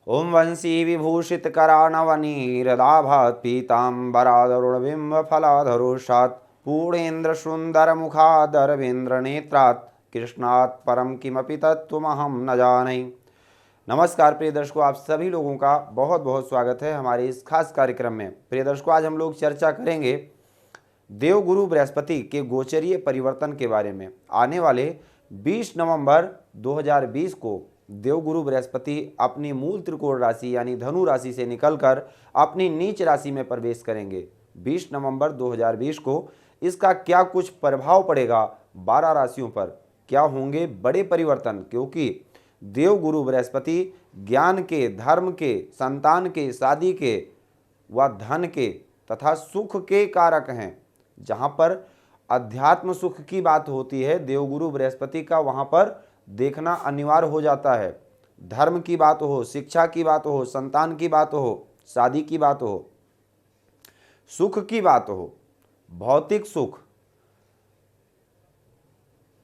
ओम वंशी विभूषित करानवनीरदाभात् पीताम्बरादरुणबिम्बफलाधरुषात् पूर्णेन्द्र सुंदर मुखादरविंद्र नेत्रात् कृष्णात् परम किमपि तत्त्वमहं न जाने। नमस्कार प्रिय दर्शकों, आप सभी लोगों का बहुत बहुत स्वागत है हमारे इस खास कार्यक्रम में। प्रिय दर्शकों, आज हम लोग चर्चा करेंगे देवगुरु बृहस्पति के गोचरीय परिवर्तन के बारे में। आने वाले 20 नवंबर 2020 को देवगुरु बृहस्पति अपनी मूल त्रिकोण राशि यानी धनु राशि से निकलकर अपनी नीच राशि में प्रवेश करेंगे। 20 नवंबर 2020 को इसका क्या कुछ प्रभाव पड़ेगा 12 राशियों पर, क्या होंगे बड़े परिवर्तन, क्योंकि देवगुरु बृहस्पति ज्ञान के, धर्म के, संतान के, शादी के व धन के तथा सुख के कारक हैं। जहाँ पर अध्यात्म सुख की बात होती है, देवगुरु बृहस्पति का वहाँ पर देखना अनिवार्य हो जाता है। धर्म की बात हो, शिक्षा की बात हो, संतान की बात हो, शादी की बात हो, सुख की बात हो, भौतिक सुख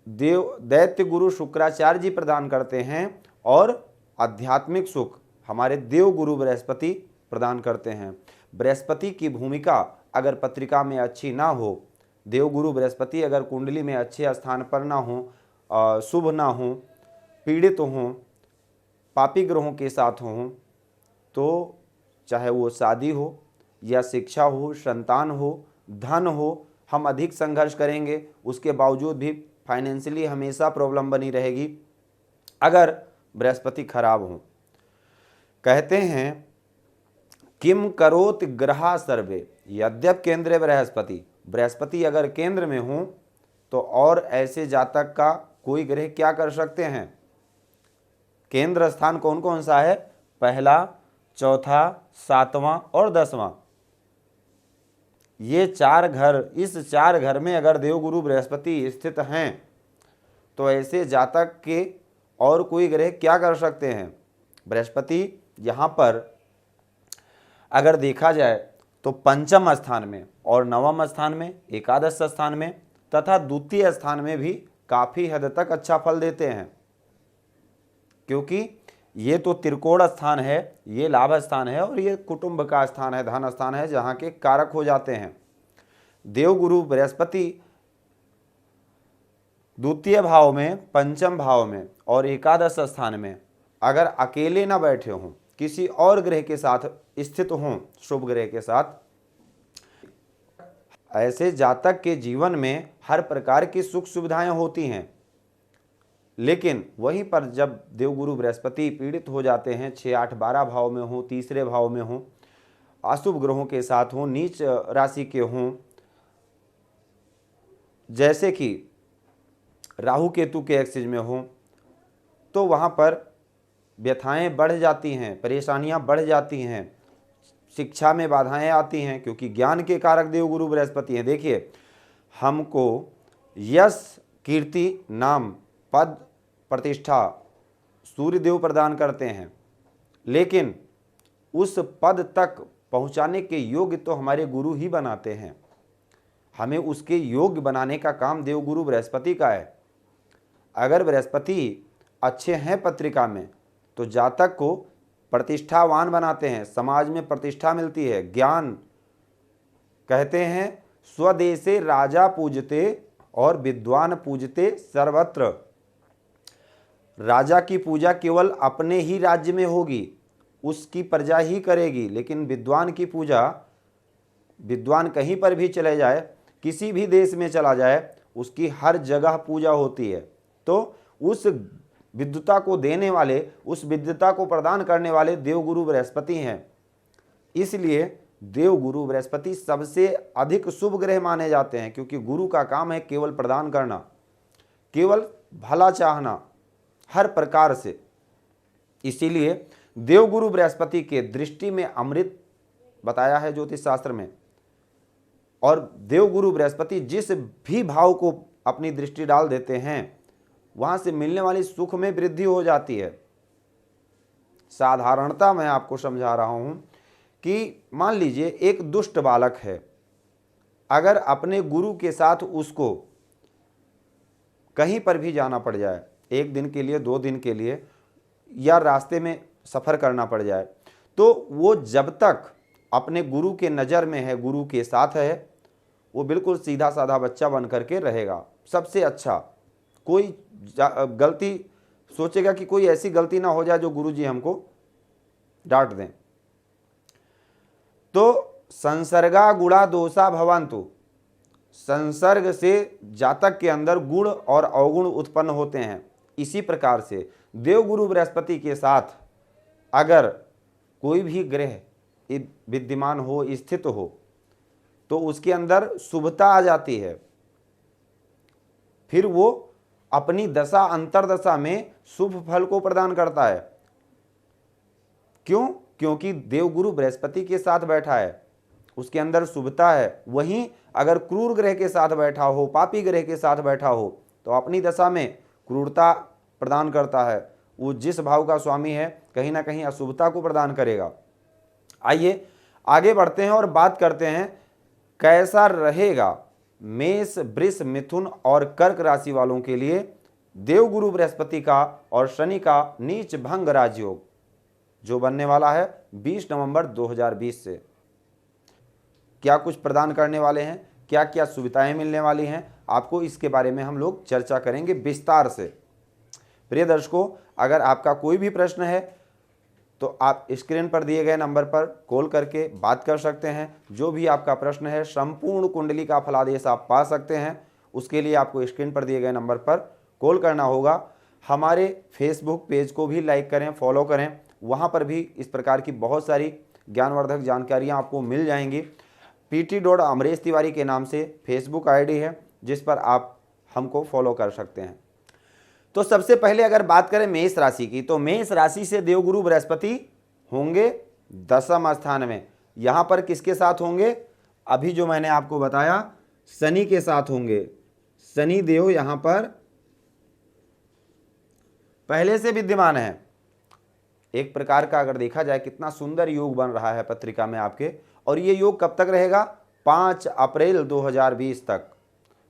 दैत्य गुरु शुक्राचार्य जी प्रदान करते हैं और आध्यात्मिक सुख हमारे देव गुरु बृहस्पति प्रदान करते हैं। बृहस्पति की भूमिका अगर पत्रिका में अच्छी ना हो, देवगुरु बृहस्पति अगर कुंडली में अच्छे स्थान पर ना हो, शुभ ना हो, पीड़ित हों, पापी ग्रहों के साथ हों, तो चाहे वो शादी हो या शिक्षा हो, संतान हो, धन हो, हम अधिक संघर्ष करेंगे। उसके बावजूद भी फाइनेंशियली हमेशा प्रॉब्लम बनी रहेगी अगर बृहस्पति खराब हो। कहते हैं किम करोति ग्रहा सर्वे यद्यप केंद्रे बृहस्पति। बृहस्पति अगर केंद्र में हो तो और ऐसे जातक का कोई ग्रह क्या कर सकते हैं। केंद्र स्थान कौन कौन सा है? पहला, चौथा, सातवां और 10वां। ये 4 घर, इस 4 घर में अगर देवगुरु बृहस्पति स्थित हैं तो ऐसे जातक के और कोई ग्रह क्या कर सकते हैं। बृहस्पति यहाँ पर अगर देखा जाए तो पंचम स्थान में और नवम स्थान में, एकादश स्थान में तथा द्वितीय स्थान में भी काफ़ी हद तक अच्छा फल देते हैं, क्योंकि ये तो त्रिकोण स्थान है, ये लाभ स्थान है और ये कुटुंब का स्थान है, धन स्थान है, जहाँ के कारक हो जाते हैं। देवगुरु बृहस्पति द्वितीय भाव में, पंचम भाव में और एकादश स्थान में अगर अकेले ना बैठे हों, किसी और ग्रह के साथ स्थित हों, शुभ ग्रह के साथ, ऐसे जातक के जीवन में हर प्रकार की सुख सुविधाएं होती हैं। लेकिन वहीं पर जब देवगुरु बृहस्पति पीड़ित हो जाते हैं, 6, 8, 12 भाव में हो, तीसरे भाव में हो, अशुभ ग्रहों के साथ हों, नीच राशि के हों, जैसे कि राहु केतु के एक्सिस में हों, तो वहाँ पर व्यथाएं बढ़ जाती हैं, परेशानियां बढ़ जाती हैं, शिक्षा में बाधाएं आती हैं, क्योंकि ज्ञान के कारक देवगुरु बृहस्पति हैं। देखिए, हमको यश, कीर्ति, नाम, पद, प्रतिष्ठा सूर्यदेव प्रदान करते हैं, लेकिन उस पद तक पहुंचाने के योग्य तो हमारे गुरु ही बनाते हैं। हमें उसके योग्य बनाने का काम देवगुरु बृहस्पति का है। अगर बृहस्पति अच्छे हैं पत्रिका में तो जातक को प्रतिष्ठावान बनाते हैं, समाज में प्रतिष्ठा मिलती है। ज्ञान, कहते हैं स्वदेशे राजा पूजते और विद्वान पूजते सर्वत्र। राजा की पूजा केवल अपने ही राज्य में होगी, उसकी प्रजा ही करेगी, लेकिन विद्वान की पूजा, विद्वान कहीं पर भी चले जाए, किसी भी देश में चला जाए, उसकी हर जगह पूजा होती है। तो उस विद्वता को देने वाले, उस विद्वता को प्रदान करने वाले देवगुरु बृहस्पति हैं। इसलिए देवगुरु बृहस्पति सबसे अधिक शुभ ग्रह माने जाते हैं, क्योंकि गुरु का काम है केवल प्रदान करना, केवल भला चाहना हर प्रकार से। इसीलिए देवगुरु बृहस्पति के दृष्टि में अमृत बताया है ज्योतिष शास्त्र में, और देवगुरु बृहस्पति जिस भी भाव को अपनी दृष्टि डाल देते हैं वहां से मिलने वाली सुख में वृद्धि हो जाती है। साधारणता मैं आपको समझा रहा हूं कि मान लीजिए एक दुष्ट बालक है, अगर अपने गुरु के साथ उसको कहीं पर भी जाना पड़ जाए, 1 दिन के लिए, 2 दिन के लिए, या रास्ते में सफ़र करना पड़ जाए, तो वो जब तक अपने गुरु के नज़र में है, गुरु के साथ है, वो बिल्कुल सीधा साधा बच्चा बन करके रहेगा। सबसे अच्छा कोई गलती सोचेगा कि कोई ऐसी गलती ना हो जाए जो गुरु जी हमको डांट दें। तो संसर्गा गुणा दोषा भवन्तु, संसर्ग से जातक के अंदर गुण और अवगुण उत्पन्न होते हैं। इसी प्रकार से देवगुरु बृहस्पति के साथ अगर कोई भी ग्रह विद्यमान हो, स्थित हो, तो उसके अंदर शुभता आ जाती है। फिर वो अपनी दशा अंतरदशा में शुभ फल को प्रदान करता है। क्यों? क्योंकि देवगुरु बृहस्पति के साथ बैठा है, उसके अंदर शुभता है। वहीं अगर क्रूर ग्रह के साथ बैठा हो, पापी ग्रह के साथ बैठा हो, तो अपनी दशा में क्रूरता प्रदान करता है। वो जिस भाव का स्वामी है कहीं ना कहीं अशुभता को प्रदान करेगा। आइए आगे बढ़ते हैं और बात करते हैं कैसा रहेगा मेष, वृष, मिथुन और कर्क राशि वालों के लिए देवगुरु बृहस्पति का और शनि का नीच भंग राजयोग जो बनने वाला है 20 नवंबर 2020 से। क्या कुछ प्रदान करने वाले हैं, क्या क्या सुविधाएं मिलने वाली हैं, आपको इसके बारे में हम लोग चर्चा करेंगे विस्तार से। प्रिय दर्शकों, अगर आपका कोई भी प्रश्न है तो आप स्क्रीन पर दिए गए नंबर पर कॉल करके बात कर सकते हैं। जो भी आपका प्रश्न है, संपूर्ण कुंडली का फलादेश आप पा सकते हैं। उसके लिए आपको स्क्रीन पर दिए गए नंबर पर कॉल करना होगा। हमारे फेसबुक पेज को भी लाइक करें, फॉलो करें, वहाँ पर भी इस प्रकार की बहुत सारी ज्ञानवर्धक जानकारियाँ आपको मिल जाएंगी। PT. तिवारी के नाम से फेसबुक ID है, जिस पर आप हमको फॉलो कर सकते हैं। तो सबसे पहले अगर बात करें मेष राशि की, तो मेष राशि से देवगुरु बृहस्पति होंगे 10वें स्थान में। यहाँ पर किसके साथ होंगे? अभी जो मैंने आपको बताया, शनि के साथ होंगे। शनि देव यहाँ पर पहले से विद्यमान है। एक प्रकार का अगर देखा जाए कितना सुंदर योग बन रहा है पत्रिका में आपके। और ये योग कब तक रहेगा? 5 अप्रैल 2020 तक।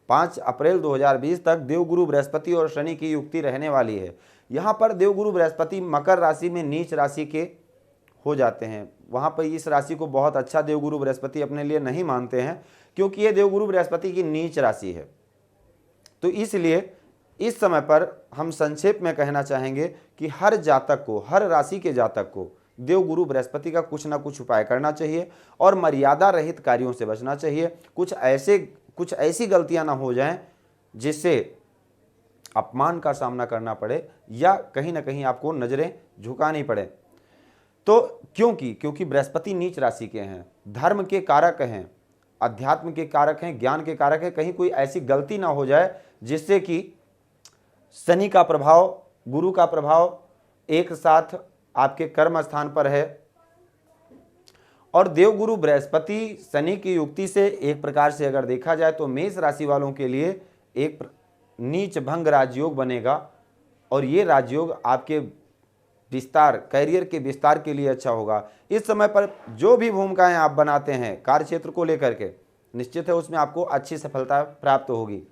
5 अप्रैल 2020 तक देवगुरु बृहस्पति और शनि की युक्ति रहने वाली है। यहाँ पर देवगुरु बृहस्पति मकर राशि में नीच राशि के हो जाते हैं। वहाँ पर इस राशि को बहुत अच्छा देवगुरु बृहस्पति अपने लिए नहीं मानते हैं, क्योंकि ये देवगुरु बृहस्पति की नीच राशि है। तो इसलिए इस समय पर हम संक्षेप में कहना चाहेंगे कि हर जातक को, हर राशि के जातक को देवगुरु बृहस्पति का कुछ ना कुछ उपाय करना चाहिए और मर्यादा रहित कार्यों से बचना चाहिए। कुछ ऐसी गलतियां ना हो जाएं जिससे अपमान का सामना करना पड़े या कहीं ना कहीं आपको नजरें झुकानी पड़े। तो क्योंकि बृहस्पति नीच राशि के हैं, धर्म के कारक हैं, अध्यात्म के कारक हैं, ज्ञान के कारक हैं। कहीं कोई ऐसी गलती ना हो जाए जिससे कि शनि का प्रभाव, गुरु का प्रभाव एक साथ आपके कर्म स्थान पर है और देवगुरु बृहस्पति शनि की युक्ति से एक प्रकार से अगर देखा जाए तो मेष राशि वालों के लिए एक नीच भंग राजयोग बनेगा। और ये राजयोग आपके विस्तार, कैरियर के विस्तार के लिए अच्छा होगा। इस समय पर जो भी भूमिकाएं आप बनाते हैं कार्य क्षेत्र को लेकर के, निश्चित है उसमें आपको अच्छी सफलता प्राप्त होगी।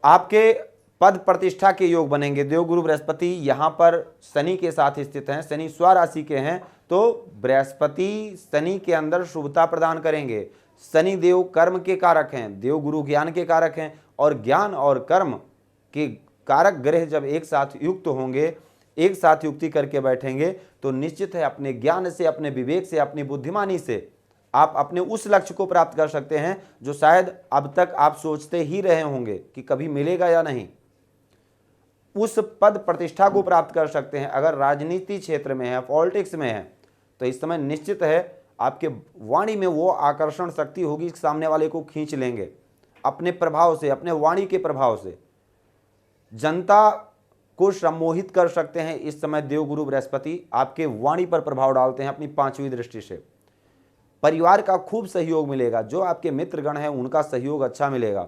आपके पद प्रतिष्ठा के योग बनेंगे। देवगुरु बृहस्पति यहाँ पर शनि के साथ स्थित हैं, शनि स्वराशि के हैं, तो बृहस्पति शनि के अंदर शुभता प्रदान करेंगे। शनि देव कर्म के कारक हैं, देवगुरु ज्ञान के कारक हैं और ज्ञान और कर्म के कारक ग्रह जब एक साथ युक्त होंगे, एक साथ युक्ति करके बैठेंगे, तो निश्चित है अपने ज्ञान से, अपने विवेक से, अपनी बुद्धिमानी से आप अपने उस लक्ष्य को प्राप्त कर सकते हैं जो शायद अब तक आप सोचते ही रहे होंगे कि कभी मिलेगा या नहीं। उस पद प्रतिष्ठा को प्राप्त कर सकते हैं। अगर राजनीति क्षेत्र में है, पॉलिटिक्स में है, तो इस समय निश्चित है आपके वाणी में वो आकर्षण शक्ति होगी, सामने वाले को खींच लेंगे अपने प्रभाव से, अपने वाणी के प्रभाव से। जनता को सम्मोहित कर सकते हैं। इस समय देवगुरु बृहस्पति आपके वाणी पर प्रभाव डालते हैं अपनी 5वीं दृष्टि से। परिवार का खूब सहयोग मिलेगा, जो आपके मित्रगण हैं उनका सहयोग अच्छा मिलेगा।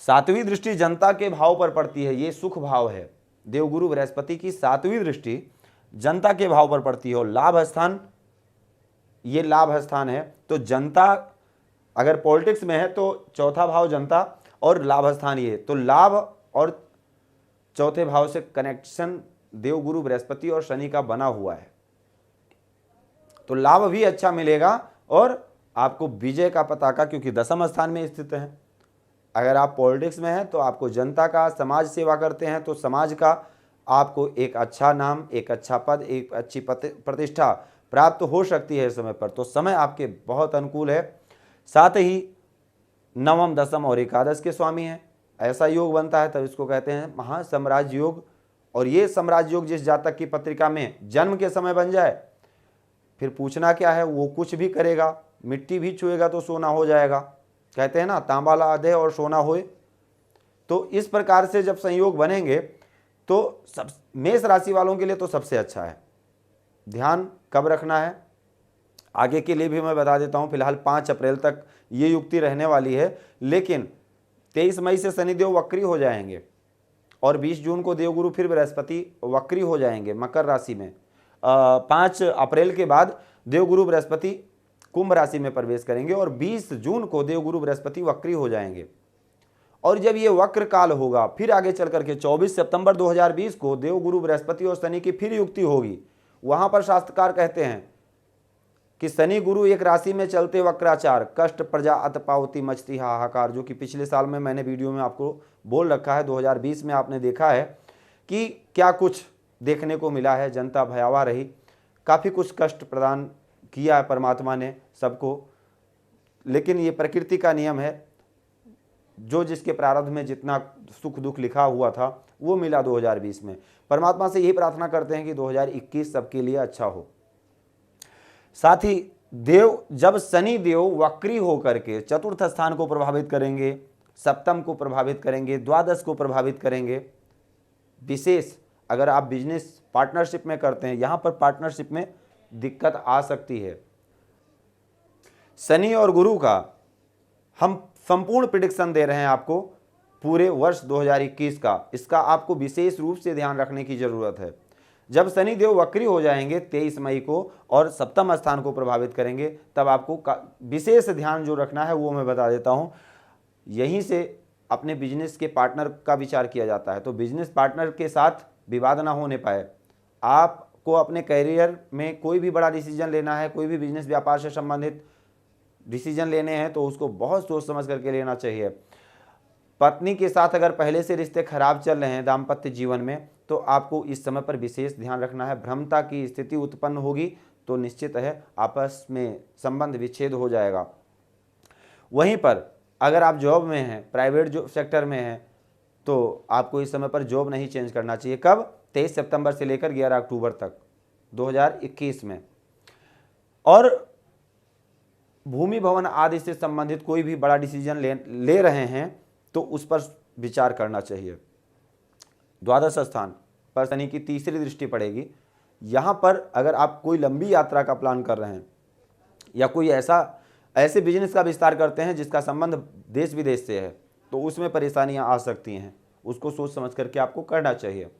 7वीं दृष्टि जनता के भाव पर पड़ती है, ये सुख भाव है। देवगुरु बृहस्पति की 7वीं दृष्टि जनता के भाव पर पड़ती है और लाभ स्थान, ये लाभ स्थान है। तो जनता अगर पॉलिटिक्स में है तो चौथा भाव जनता और लाभ स्थान ये, तो लाभ और चौथे भाव से कनेक्शन देवगुरु बृहस्पति और शनि का बना हुआ है, तो लाभ भी अच्छा मिलेगा और आपको विजय का पताका, क्योंकि दसम स्थान में स्थित है। अगर आप पॉलिटिक्स में हैं तो आपको जनता का, समाज सेवा करते हैं तो समाज का आपको एक अच्छा नाम, एक अच्छा पद, एक अच्छी प्रतिष्ठा प्राप्त हो सकती है इस समय पर। तो समय आपके बहुत अनुकूल है। साथ ही नवम, दसम और एकादश के स्वामी हैं, ऐसा योग बनता है तब इसको कहते हैं महासाम्राज्य योग। और ये साम्राज्य योग जिस जातक की पत्रिका में जन्म के समय बन जाए, फिर पूछना क्या है, वो कुछ भी करेगा, मिट्टी भी छुएगा तो सोना हो जाएगा। कहते हैं ना, तांबा लादे और सोना होए। तो इस प्रकार से जब संयोग बनेंगे तो सब मेष राशि वालों के लिए तो सबसे अच्छा है। ध्यान कब रखना है आगे के लिए भी मैं बता देता हूं। फिलहाल 5 अप्रैल तक ये युक्ति रहने वाली है, लेकिन 23 मई से शनिदेव वक्री हो जाएंगे और 20 जून को देवगुरु फिर बृहस्पति वक्री हो जाएंगे मकर राशि में। 5 अप्रैल के बाद देवगुरु बृहस्पति कुंभ राशि में प्रवेश करेंगे और 20 जून को देवगुरु बृहस्पति वक्री हो जाएंगे। और जब ये वक्र काल होगा, फिर आगे चल करके 24 सितंबर 2020 को देवगुरु बृहस्पति और शनि की फिर युक्ति होगी। वहां पर शास्त्रकार कहते हैं कि शनि गुरु एक राशि में चलते वक्राचार, कष्ट प्रजा अत पावती मचती हाहाकार, जो कि पिछले साल में मैंने वीडियो में आपको बोल रखा है। 2020 में आपने देखा है कि क्या कुछ देखने को मिला है, जनता भयावह रही, काफ़ी कुछ कष्ट प्रदान किया है परमात्मा ने सबको। लेकिन ये प्रकृति का नियम है, जो जिसके प्रारब्ध में जितना सुख दुख लिखा हुआ था वो मिला 2020 में। परमात्मा से यही प्रार्थना करते हैं कि 2021 सबके लिए अच्छा हो। साथ ही देव, जब शनि देव वक्री होकर के चतुर्थ स्थान को प्रभावित करेंगे, सप्तम को प्रभावित करेंगे, द्वादश को प्रभावित करेंगे। विशेष अगर आप बिजनेस पार्टनरशिप में करते हैं, यहां पर पार्टनरशिप में दिक्कत आ सकती है। शनि और गुरु का हम संपूर्ण प्रेडिक्शन दे रहे हैं आपको पूरे वर्ष 2021 का। इसका आपको विशेष रूप से ध्यान रखने की जरूरत है। जब शनि देव वक्री हो जाएंगे 23 मई को और सप्तम स्थान को प्रभावित करेंगे, तब आपको विशेष ध्यान जो रखना है वो मैं बता देता हूं। यहीं से अपने बिजनेस के पार्टनर का विचार किया जाता है, तो बिजनेस पार्टनर के साथ विवाद ना होने पाए। आपको अपने कैरियर में कोई भी बड़ा डिसीजन लेना है, कोई भी बिजनेस व्यापार से संबंधित डिसीजन लेने हैं, तो उसको बहुत सोच समझ करके लेना चाहिए। पत्नी के साथ अगर पहले से रिश्ते खराब चल रहे हैं दाम्पत्य जीवन में, तो आपको इस समय पर विशेष ध्यान रखना है। भ्रमता की स्थिति उत्पन्न होगी तो निश्चित है आपस में संबंध विच्छेद हो जाएगा। वहीं पर अगर आप जॉब में हैं, प्राइवेट जॉब सेक्टर में हैं, तो आपको इस समय पर जॉब नहीं चेंज करना चाहिए। कब? 23 सितंबर से लेकर 11 अक्टूबर तक 2021 में। और भूमि भवन आदि से संबंधित कोई भी बड़ा डिसीजन ले रहे हैं तो उस पर विचार करना चाहिए। द्वादश स्थान पर शनि की तीसरी दृष्टि पड़ेगी। यहाँ पर अगर आप कोई लंबी यात्रा का प्लान कर रहे हैं या कोई ऐसे बिजनेस का विस्तार करते हैं जिसका संबंध देश विदेश से है, तो उसमें परेशानियां आ सकती हैं। उसको सोच समझ करके आपको करना चाहिए।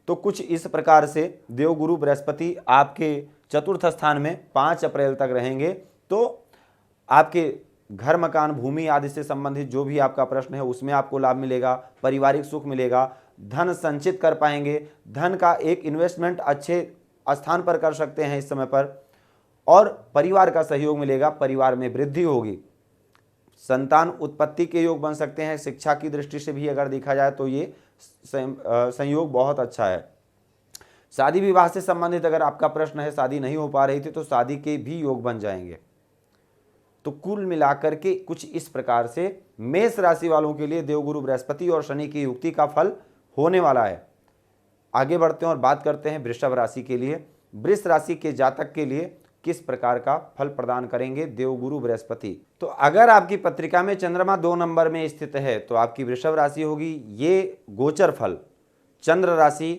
तो कुछ इस प्रकार से देवगुरु बृहस्पति आपके चतुर्थ स्थान में 5 अप्रैल तक रहेंगे। तो आपके घर, मकान, भूमि आदि से संबंधित जो भी आपका प्रश्न है उसमें आपको लाभ मिलेगा, पारिवारिक सुख मिलेगा, धन संचित कर पाएंगे, धन का एक इन्वेस्टमेंट अच्छे स्थान पर कर सकते हैं इस समय पर, और परिवार का सहयोग मिलेगा, परिवार में वृद्धि होगी, संतान उत्पत्ति के योग बन सकते हैं। शिक्षा की दृष्टि से भी अगर देखा जाए तो ये संयोग बहुत अच्छा है। शादी विवाह से संबंधित अगर आपका प्रश्न है, शादी नहीं हो पा रही थी, तो शादी के भी योग बन जाएंगे। तो कुल मिलाकर के कुछ इस प्रकार से मेष राशि वालों के लिए देवगुरु बृहस्पति और शनि की युक्ति का फल होने वाला है। आगे बढ़ते हैं और बात करते हैं वृषभ राशि के लिए। वृष राशि के जातक के लिए किस प्रकार का फल प्रदान करेंगे देवगुरु बृहस्पति। तो अगर आपकी पत्रिका में चंद्रमा 2 नंबर में स्थित है तो आपकी वृषभ राशि होगी। ये गोचर फल चंद्र राशि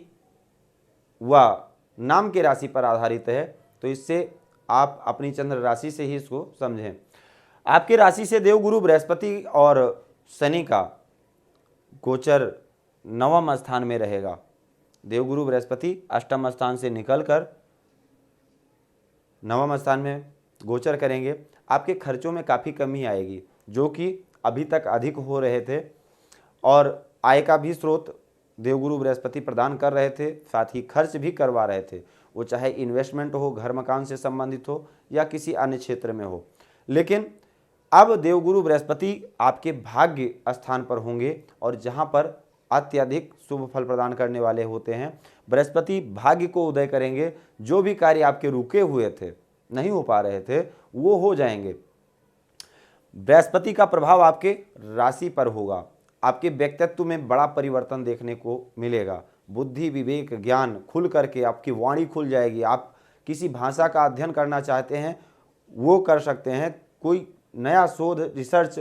व नाम के राशि पर आधारित है, तो इससे आप अपनी चंद्र राशि से ही इसको समझें। आपकी राशि से देवगुरु बृहस्पति और शनि का गोचर 9वें स्थान में रहेगा। देवगुरु बृहस्पति अष्टम स्थान से निकलकर 9वें स्थान में गोचर करेंगे। आपके खर्चों में काफ़ी कमी आएगी, जो कि अभी तक अधिक हो रहे थे, और आय का भी स्रोत देवगुरु बृहस्पति प्रदान कर रहे थे, साथ ही खर्च भी करवा रहे थे, वो चाहे इन्वेस्टमेंट हो, घर मकान से संबंधित हो या किसी अन्य क्षेत्र में हो। लेकिन अब देवगुरु बृहस्पति आपके भाग्य स्थान पर होंगे और जहाँ पर अत्यधिक शुभ फल प्रदान करने वाले होते हैं, बृहस्पति भाग्य को उदय करेंगे। जो भी कार्य आपके रुके हुए थे, नहीं हो पा रहे थे, वो हो जाएंगे। बृहस्पति का प्रभाव आपके राशि पर होगा, आपके व्यक्तित्व में बड़ा परिवर्तन देखने को मिलेगा। बुद्धि, विवेक, ज्ञान खुल करके आपकी वाणी खुल जाएगी। आप किसी भाषा का अध्ययन करना चाहते हैं वो कर सकते हैं। कोई नया शोध, रिसर्च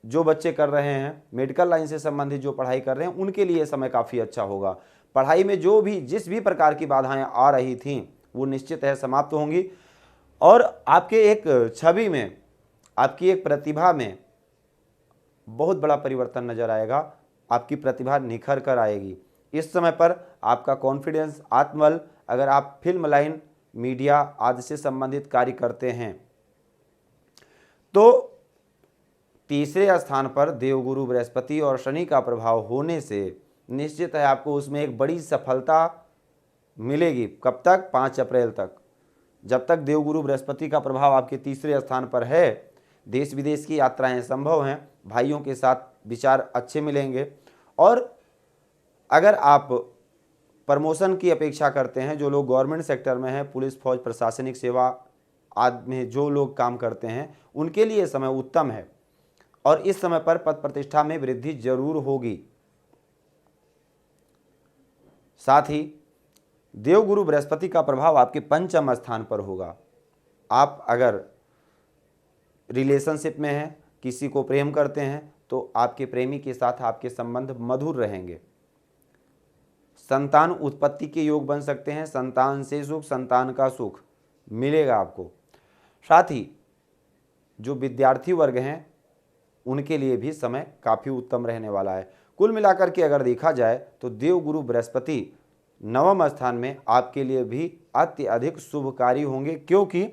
जो बच्चे कर रहे हैं, मेडिकल लाइन से संबंधित जो पढ़ाई कर रहे हैं, उनके लिए समय काफ़ी अच्छा होगा। पढ़ाई में जिस भी प्रकार की बाधाएं आ रही थीं वो निश्चित है समाप्त होंगी और आपके एक छवि में, आपकी एक प्रतिभा में बहुत बड़ा परिवर्तन नजर आएगा। आपकी प्रतिभा निखर कर आएगी। इस समय पर आपका कॉन्फिडेंस, आत्मबल, अगर आप फिल्म लाइन, मीडिया आदि से संबंधित कार्य करते हैं तो तीसरे स्थान पर देवगुरु बृहस्पति और शनि का प्रभाव होने से निश्चित है आपको उसमें एक बड़ी सफलता मिलेगी। कब तक? 5 अप्रैल तक। जब तक देवगुरु बृहस्पति का प्रभाव आपके तीसरे स्थान पर है, देश विदेश की यात्राएं संभव हैं, भाइयों के साथ विचार अच्छे मिलेंगे। और अगर आप प्रमोशन की अपेक्षा करते हैं, जो लोग गवर्नमेंट सेक्टर में हैं, पुलिस, फौज, प्रशासनिक सेवा आदि में जो लोग काम करते हैं, उनके लिए समय उत्तम है और इस समय पर पद प्रतिष्ठा में वृद्धि जरूर होगी। साथ ही देवगुरु बृहस्पति का प्रभाव आपके पंचम स्थान पर होगा। आप अगर रिलेशनशिप में हैं, किसी को प्रेम करते हैं, तो आपके प्रेमी के साथ आपके संबंध मधुर रहेंगे। संतान उत्पत्ति के योग बन सकते हैं। संतान से सुख, संतान का सुख मिलेगा आपको। साथ ही जो विद्यार्थी वर्ग हैं उनके लिए भी समय काफ़ी उत्तम रहने वाला है। कुल मिलाकर के अगर देखा जाए तो देवगुरु बृहस्पति नवम स्थान में आपके लिए भी अत्यधिक शुभकारी होंगे, क्योंकि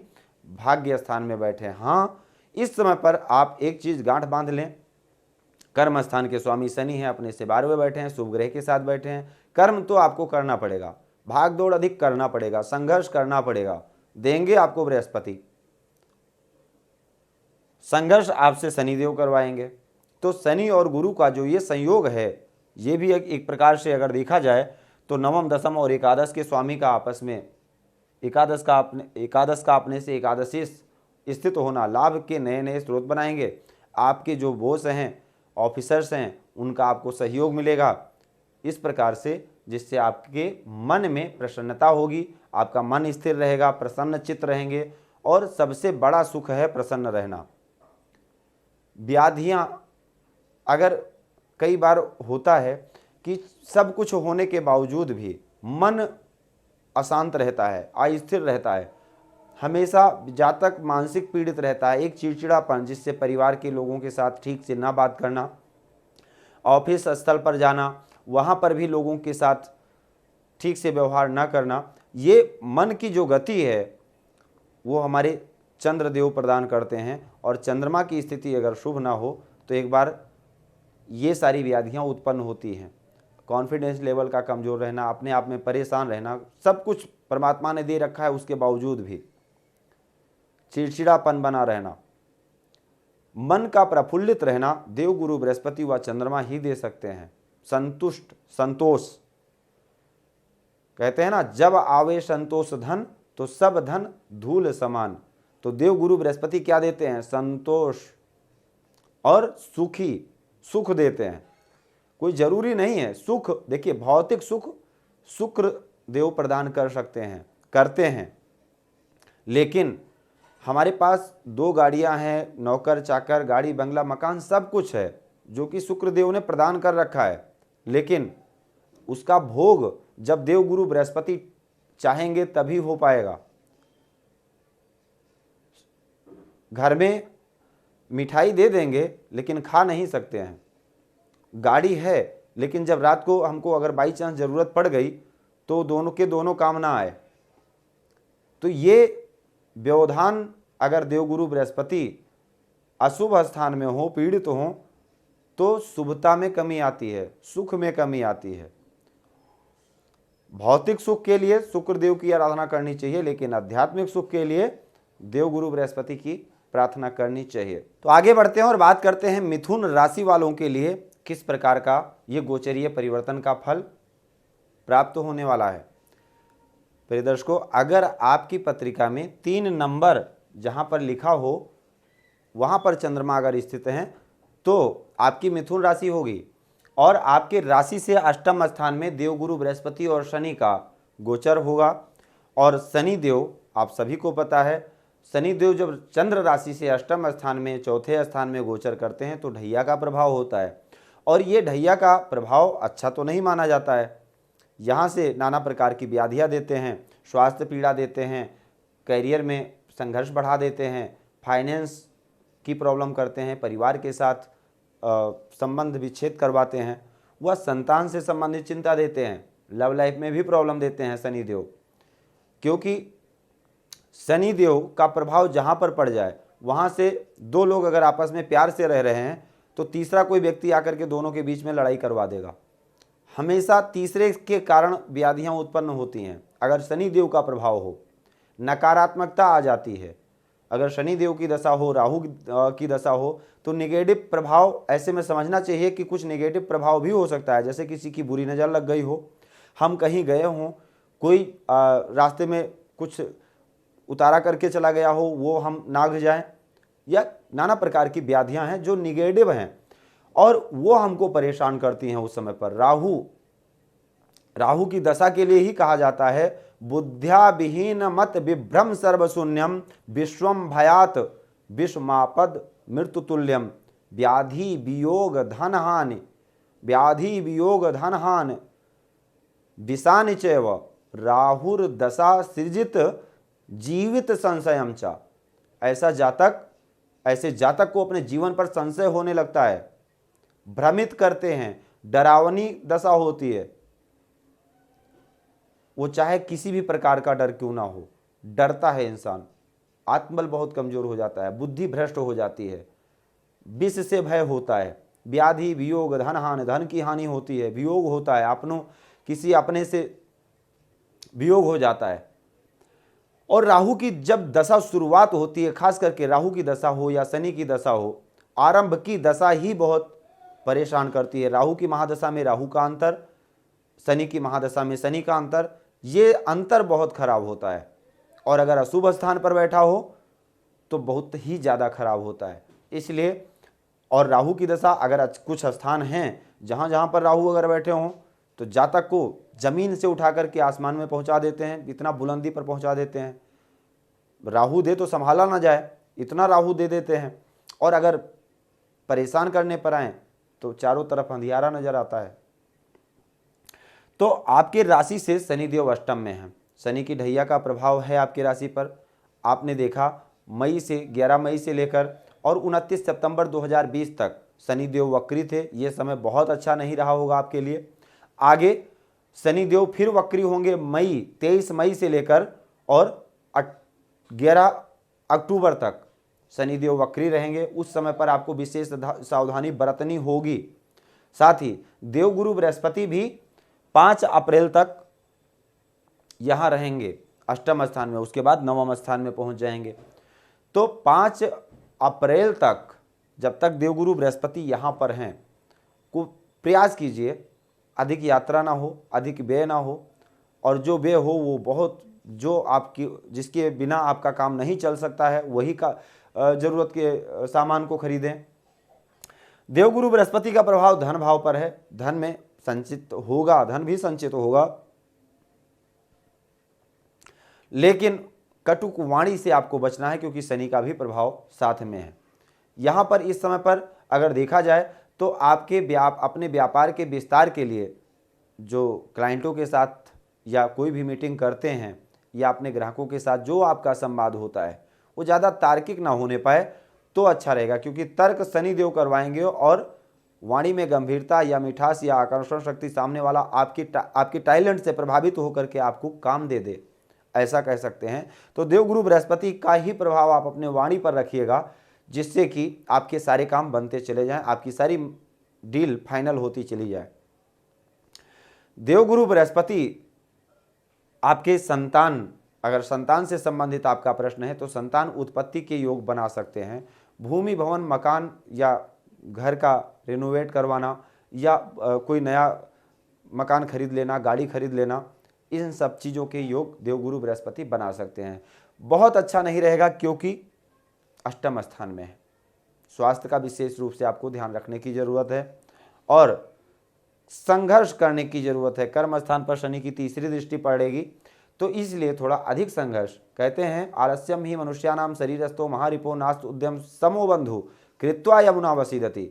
भाग्य स्थान में बैठे हैं। हाँ, इस समय पर आप एक चीज़ गांठ बांध लें, कर्म स्थान के स्वामी शनि हैं, अपने से 12वें बैठे हैं, शुभ ग्रह के साथ बैठे हैं। कर्म तो आपको करना पड़ेगा, भाग दौड़ अधिक करना पड़ेगा, संघर्ष करना पड़ेगा, देंगे आपको बृहस्पति। संघर्ष आपसे शनिदेव करवाएंगे। तो शनि और गुरु का जो ये संयोग है, ये भी एक प्रकार से अगर देखा जाए तो नवम, दशम और एकादश के स्वामी का आपस में, एकादश का अपने से एकादशी स्थित होना लाभ के नए नए स्रोत बनाएंगे। आपके जो बॉस हैं, ऑफिसर्स हैं, उनका आपको सहयोग मिलेगा इस प्रकार से, जिससे आपके मन में प्रसन्नता होगी, आपका मन स्थिर रहेगा, प्रसन्न चित्त रहेंगे। और सबसे बड़ा सुख है प्रसन्न रहना। व्याधियां अगर कई बार होता है कि सब कुछ होने के बावजूद भी मन अशांत रहता है, अस्थिर रहता है, हमेशा जातक मानसिक पीड़ित रहता है, एक चिड़चिड़ापन, जिससे परिवार के लोगों के साथ ठीक से ना बात करना, ऑफिस स्थल पर जाना, वहाँ पर भी लोगों के साथ ठीक से व्यवहार ना करना, ये मन की जो गति है वो हमारे चंद्रदेव प्रदान करते हैं। और चंद्रमा की स्थिति अगर शुभ ना हो तो एक बार ये सारी व्याधियाँ उत्पन्न होती हैं। कॉन्फिडेंस लेवल का कमज़ोर रहना, अपने आप में परेशान रहना, सब कुछ परमात्मा ने दे रखा है, उसके बावजूद भी चिड़चिड़ापन बना रहना, मन का प्रफुल्लित रहना देवगुरु बृहस्पति व चंद्रमा ही दे सकते हैं। संतुष्ट, संतोष, कहते हैं ना, जब आवे संतोष धन तो सब धन धूल समान। तो देवगुरु बृहस्पति क्या देते हैं? संतोष और सुख देते हैं। कोई जरूरी नहीं है सुख, देखिए भौतिक सुख शुक्र देव प्रदान कर सकते हैं, करते हैं, लेकिन हमारे पास 2 गाड़ियां हैं, नौकर चाकर, गाड़ी बंगला मकान सब कुछ है जो कि शुक्र देव ने प्रदान कर रखा है, लेकिन उसका भोग जब देवगुरु बृहस्पति चाहेंगे तभी हो पाएगा। घर में मिठाई दे देंगे लेकिन खा नहीं सकते हैं, गाड़ी है लेकिन जब रात को हमको अगर बाई चांस ज़रूरत पड़ गई तो दोनों के दोनों काम ना आए। तो ये व्यवधान अगर देवगुरु बृहस्पति अशुभ स्थान में हो, पीड़ित हो, तो शुभता में कमी आती है, सुख में कमी आती है। भौतिक सुख के लिए शुक्रदेव की आराधना करनी चाहिए, लेकिन आध्यात्मिक सुख के लिए देवगुरु बृहस्पति की प्रार्थना करनी चाहिए। तो आगे बढ़ते हैं और बात करते हैं मिथुन राशि वालों के लिए किस प्रकार का ये गोचरीय परिवर्तन का फल प्राप्त होने वाला है। प्रिय दर्शकों, अगर आपकी पत्रिका में 3 नंबर जहां पर लिखा हो वहां पर चंद्रमा अगर स्थित हैं तो आपकी मिथुन राशि होगी और आपके राशि से अष्टम स्थान में देवगुरु बृहस्पति और शनि का गोचर होगा। और शनि देव, आप सभी को पता है, शनि देव जब चंद्र राशि से अष्टम स्थान में चौथे स्थान में गोचर करते हैं तो ढैया का प्रभाव होता है। और ये ढैया का प्रभाव अच्छा तो नहीं माना जाता है। यहाँ से नाना प्रकार की व्याधियाँ देते हैं, स्वास्थ्य पीड़ा देते हैं, करियर में संघर्ष बढ़ा देते हैं, फाइनेंस की प्रॉब्लम करते हैं, परिवार के साथ संबंध विच्छेद करवाते हैं, वह संतान से संबंधित चिंता देते हैं, लव लाइफ में भी प्रॉब्लम देते हैं शनि देव। क्योंकि शनि देव का प्रभाव जहाँ पर पड़ जाए वहाँ से 2 लोग अगर आपस में प्यार से रह रहे हैं तो तीसरा कोई व्यक्ति आकर के दोनों के बीच में लड़ाई करवा देगा। हमेशा तीसरे के कारण व्याधियाँ उत्पन्न होती हैं। अगर शनि देव का प्रभाव हो, नकारात्मकता आ जाती है। अगर शनि देव की दशा हो, राहु की दशा हो तो नेगेटिव प्रभाव ऐसे में समझना चाहिए कि कुछ नेगेटिव प्रभाव भी हो सकता है। जैसे किसी की बुरी नज़र लग गई हो, हम कहीं गए हों, कोई रास्ते में कुछ उतारा करके चला गया हो, वो हम नाग जाएं, या नाना प्रकार की व्याधियां हैं जो निगेटिव हैं और वो हमको परेशान करती हैं। उस समय पर राहु की दशा के लिए ही कहा जाता है, बुद्ध्या विहीन मत विभ्रम सर्वशून्यम विश्वम भयात विषमापद मृत्युतुल्यम व्याधि वियोग धनहानि विषानि चैव राहुर दशा सृजित जीवित संशयम च। ऐसे जातक को अपने जीवन पर संशय होने लगता है, भ्रमित करते हैं, डरावनी दशा होती है। वो चाहे किसी भी प्रकार का डर क्यों ना हो, डरता है इंसान, आत्मबल बहुत कमजोर हो जाता है, बुद्धि भ्रष्ट हो जाती है, विष से भय होता है, व्याधि वियोग धनहानि, धन की हानि होती है, वियोग होता है, किसी अपने से वियोग हो जाता है। और राहु की जब दशा शुरुआत होती है, खास करके राहु की दशा हो या शनि की दशा हो, आरंभ की दशा ही बहुत परेशान करती है। राहु की महादशा में राहु का अंतर, शनि की महादशा में शनि का अंतर, ये अंतर बहुत खराब होता है। और अगर अशुभ स्थान पर बैठा हो तो बहुत ही ज़्यादा खराब होता है। इसलिए, और राहु की दशा अगर कुछ स्थान हैं जहाँ जहाँ पर राहु अगर बैठे हों तो जातक को जमीन से उठा करके आसमान में पहुँचा देते हैं, इतना बुलंदी पर पहुँचा देते हैं। राहु दे तो संभाला ना जाए, इतना राहु दे देते हैं। और अगर परेशान करने पर आए तो चारों तरफ अंधियारा नजर आता है। तो आपके राशि से शनिदेव अष्टम में है, शनि की ढैया का प्रभाव है आपकी राशि पर। आपने देखा 11 मई से लेकर और 29 सितंबर 2020 तक शनिदेव वक्री थे। ये समय बहुत अच्छा नहीं रहा होगा आपके लिए। आगे शनिदेव फिर वक्री होंगे 23 मई से लेकर और 11 अक्टूबर तक शनिदेव वक्री रहेंगे। उस समय पर आपको विशेष सावधानी बरतनी होगी। साथ ही देवगुरु बृहस्पति भी 5 अप्रैल तक यहाँ रहेंगे अष्टम स्थान में, उसके बाद नवम स्थान में पहुँच जाएंगे। तो 5 अप्रैल तक जब तक देवगुरु बृहस्पति यहाँ पर हैं, को प्रयास कीजिए अधिक यात्रा ना हो, अधिक व्यय ना हो, और जो व्यय हो वो बहुत, जो आपकी जिसके बिना आपका काम नहीं चल सकता है वही का जरूरत के सामान को खरीदें। देवगुरु बृहस्पति का प्रभाव धन भाव पर है, धन में संचित होगा, धन भी संचित होगा, लेकिन कटुक वाणी से आपको बचना है क्योंकि शनि का भी प्रभाव साथ में है। यहाँ पर इस समय पर अगर देखा जाए तो आपके अपने व्यापार के विस्तार के लिए जो क्लाइंटों के साथ या कोई भी मीटिंग करते हैं या अपने ग्राहकों के साथ जो आपका संवाद होता है वो ज़्यादा तार्किक ना होने पाए तो अच्छा रहेगा, क्योंकि तर्क शनिदेव करवाएंगे और वाणी में गंभीरता या मिठास या आकर्षण शक्ति सामने वाला आपकी टैलेंट से प्रभावित होकर के आपको काम दे दे, ऐसा कह सकते हैं। तो देवगुरु बृहस्पति का ही प्रभाव आप अपने वाणी पर रखिएगा, जिससे कि आपके सारे काम बनते चले जाएं, आपकी सारी डील फाइनल होती चली जाए। देवगुरु बृहस्पति आपके संतान, अगर संतान से संबंधित आपका प्रश्न है तो संतान उत्पत्ति के योग बना सकते हैं। भूमि, भवन, मकान या घर का रिनोवेट करवाना या कोई नया मकान खरीद लेना, गाड़ी खरीद लेना, इन सब चीज़ों के योग देवगुरु बृहस्पति बना सकते हैं। बहुत अच्छा नहीं रहेगा क्योंकि अष्टम स्थान में है। स्वास्थ्य का विशेष रूप से आपको ध्यान रखने की ज़रूरत है और संघर्ष करने की ज़रूरत है। कर्म स्थान पर शनि की तीसरी दृष्टि पड़ेगी तो इसलिए थोड़ा अधिक संघर्ष। कहते हैं आलस्यम ही मनुष्यानाम शरीरस्थो महारिपो नास्त उद्यम समो बंधु कृत्वा यमुना वसीदति।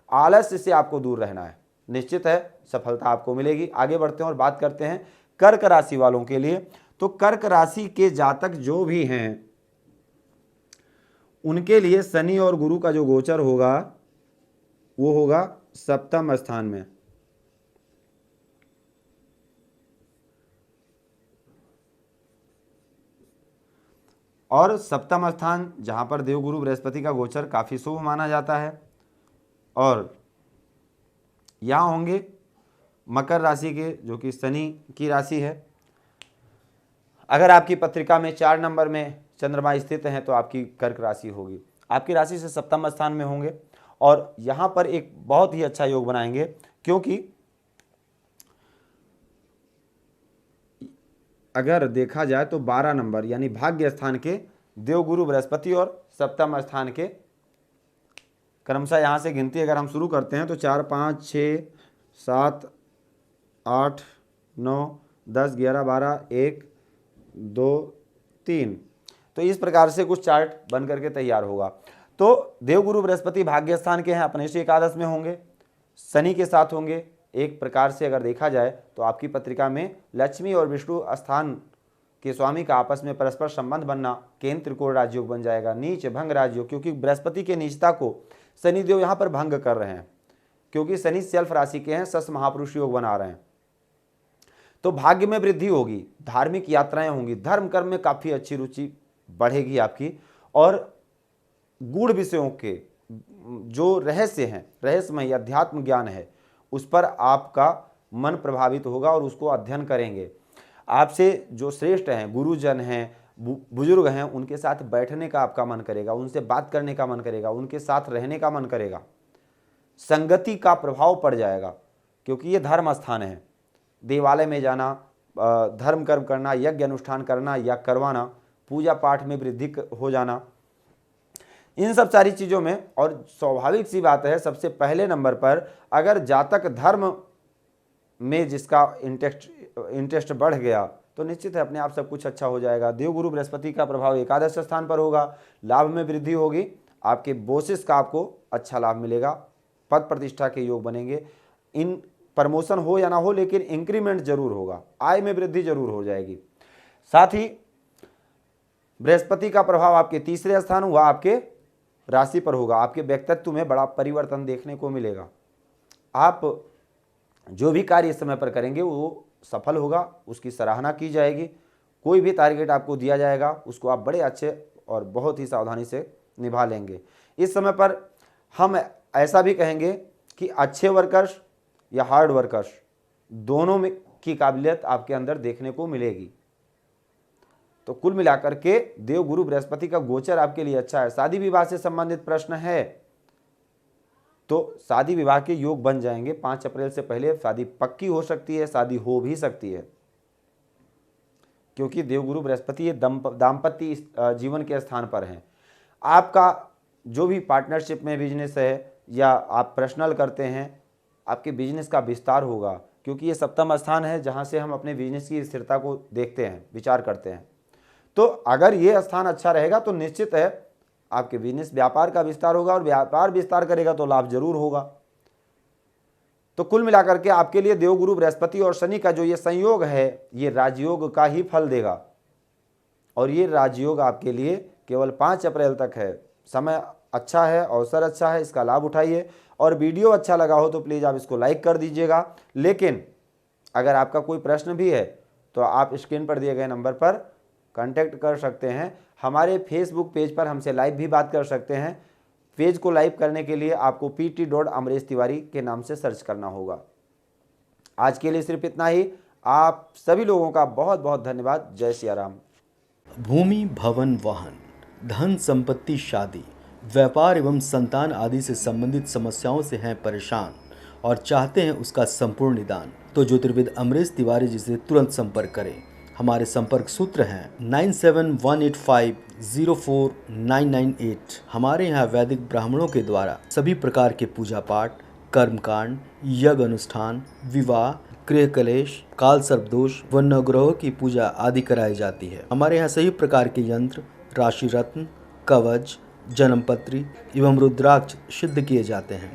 आलस्य से आपको दूर रहना है, निश्चित है सफलता आपको मिलेगी। आगे बढ़ते हैं और बात करते हैं कर्क राशि वालों के लिए। तो कर्क राशि के जातक जो भी हैं उनके लिए शनि और गुरु का जो गोचर होगा वो होगा सप्तम स्थान में। और सप्तम स्थान जहां पर देवगुरु बृहस्पति का गोचर काफ़ी शुभ माना जाता है। और यहाँ होंगे मकर राशि के, जो कि शनि की राशि है। अगर आपकी पत्रिका में 4 नंबर में चंद्रमा स्थित हैं तो आपकी कर्क राशि होगी। आपकी राशि से सप्तम स्थान में होंगे और यहाँ पर एक बहुत ही अच्छा योग बनाएंगे क्योंकि अगर देखा जाए तो 12 नंबर यानी भाग्य स्थान के देवगुरु बृहस्पति और सप्तम स्थान के क्रमशः यहाँ से गिनती अगर हम शुरू करते हैं तो 4, 5, 6, 7, 8, 9, 10, 11, 12, 1, 2, 3, तो इस प्रकार से कुछ चार्ट बन करके तैयार होगा। तो देवगुरु बृहस्पति भाग्य स्थान के हैं, अपने से एकादश में होंगे, शनि के साथ होंगे। एक प्रकार से अगर देखा जाए तो आपकी पत्रिका में लक्ष्मी और विष्णु स्थान के स्वामी का आपस में परस्पर संबंध बनना केंद्र त्रिकोण राजयोग बन जाएगा। नीच भंग राजयोग, क्योंकि बृहस्पति के नीचता को शनिदेव यहाँ पर भंग कर रहे हैं क्योंकि शनि सेल्फ राशि के हैं, सस महापुरुष योग बना रहे हैं। तो भाग्य में वृद्धि होगी, धार्मिक यात्राएं होंगी, धर्म कर्म में काफ़ी अच्छी रुचि बढ़ेगी आपकी और गूढ़ विषयों के जो रहस्य हैं, रहस्यमय अध्यात्म ज्ञान है, उस पर आपका मन प्रभावित होगा और उसको अध्ययन करेंगे। आपसे जो श्रेष्ठ हैं, गुरुजन हैं, बुजुर्ग हैं, उनके साथ बैठने का आपका मन करेगा, उनसे बात करने का मन करेगा, उनके साथ रहने का मन करेगा। संगति का प्रभाव पड़ जाएगा क्योंकि ये धर्म स्थान है। देवालय में जाना, धर्म कर्म करना, यज्ञ अनुष्ठान करना या करवाना, पूजा पाठ में वृद्धि हो जाना, इन सब सारी चीज़ों में। और स्वाभाविक सी बात है, सबसे पहले नंबर पर अगर जातक धर्म में जिसका इंटरेस्ट बढ़ गया तो निश्चित है अपने आप सब कुछ अच्छा हो जाएगा। देवगुरु बृहस्पति का प्रभाव एकादश स्थान पर होगा, लाभ में वृद्धि होगी, आपके बोसेस का आपको अच्छा लाभ मिलेगा, पद प्रतिष्ठा के योग बनेंगे। इन प्रमोशन हो या ना हो लेकिन इंक्रीमेंट जरूर होगा, आय में वृद्धि जरूर हो जाएगी। साथ ही बृहस्पति का प्रभाव आपके तीसरे स्थान हुआ, आपके राशि पर होगा, आपके व्यक्तित्व में बड़ा परिवर्तन देखने को मिलेगा। आप जो भी कार्य इस समय पर करेंगे वो सफल होगा, उसकी सराहना की जाएगी। कोई भी टारगेट आपको दिया जाएगा उसको आप बड़े अच्छे और बहुत ही सावधानी से निभा लेंगे। इस समय पर हम ऐसा भी कहेंगे कि अच्छे वर्कर्स या हार्ड वर्कर्स दोनों में की काबिलियत आपके अंदर देखने को मिलेगी। तो कुल मिलाकर के देवगुरु बृहस्पति का गोचर आपके लिए अच्छा है। शादी विवाह से संबंधित प्रश्न है तो शादी विवाह के योग बन जाएंगे। 5 अप्रैल से पहले शादी पक्की हो सकती है, शादी हो भी सकती है क्योंकि देवगुरु बृहस्पति ये दाम्पत्य जीवन के स्थान पर हैं। आपका जो भी पार्टनरशिप में बिजनेस है या आप पर्सनल करते हैं, आपके बिजनेस का विस्तार होगा क्योंकि ये सप्तम स्थान है जहां से हम अपने बिजनेस की स्थिरता को देखते हैं, विचार करते हैं। तो अगर ये स्थान अच्छा रहेगा तो निश्चित है आपके बिजनेस व्यापार का विस्तार होगा और व्यापार विस्तार करेगा तो लाभ जरूर होगा। तो कुल मिलाकर के आपके लिए देवगुरु बृहस्पति और शनि का जो ये संयोग है ये राजयोग का ही फल देगा और ये राजयोग आपके लिए केवल 5 अप्रैल तक है। समय अच्छा है, अवसर अच्छा है, इसका लाभ उठाइए। और वीडियो अच्छा लगा हो तो प्लीज़ आप इसको लाइक कर दीजिएगा। लेकिन अगर आपका कोई प्रश्न भी है तो आप स्क्रीन पर दिए गए नंबर पर कांटेक्ट कर सकते हैं। हमारे फेसबुक पेज पर हमसे लाइव भी बात कर सकते हैं। पेज को लाइक करने के लिए आपको pt. तिवारी के नाम से सर्च करना होगा। आज के लिए सिर्फ इतना ही। आप सभी लोगों का बहुत बहुत धन्यवाद। जय सिया राम। भूमि, भवन, वाहन, धन संपत्ति, शादी, व्यापार एवं संतान आदि से संबंधित समस्याओं से हैं परेशान और चाहते हैं उसका संपूर्ण निदान, तो ज्योतिर्विद अमरेश तिवारी जी से तुरंत संपर्क करें। हमारे संपर्क सूत्र हैं 9718504998। हमारे यहाँ वैदिक ब्राह्मणों के द्वारा सभी प्रकार के पूजा पाठ, कर्मकांड, यज्ञ अनुष्ठान, विवाह, गृह कलेश, काल सर्पदोष व नवग्रहों की पूजा आदि कराई जाती है। हमारे यहाँ सभी प्रकार के यंत्र, राशि रत्न, कवच, जन्मपत्री एवं रुद्राक्ष सिद्ध किए जाते हैं।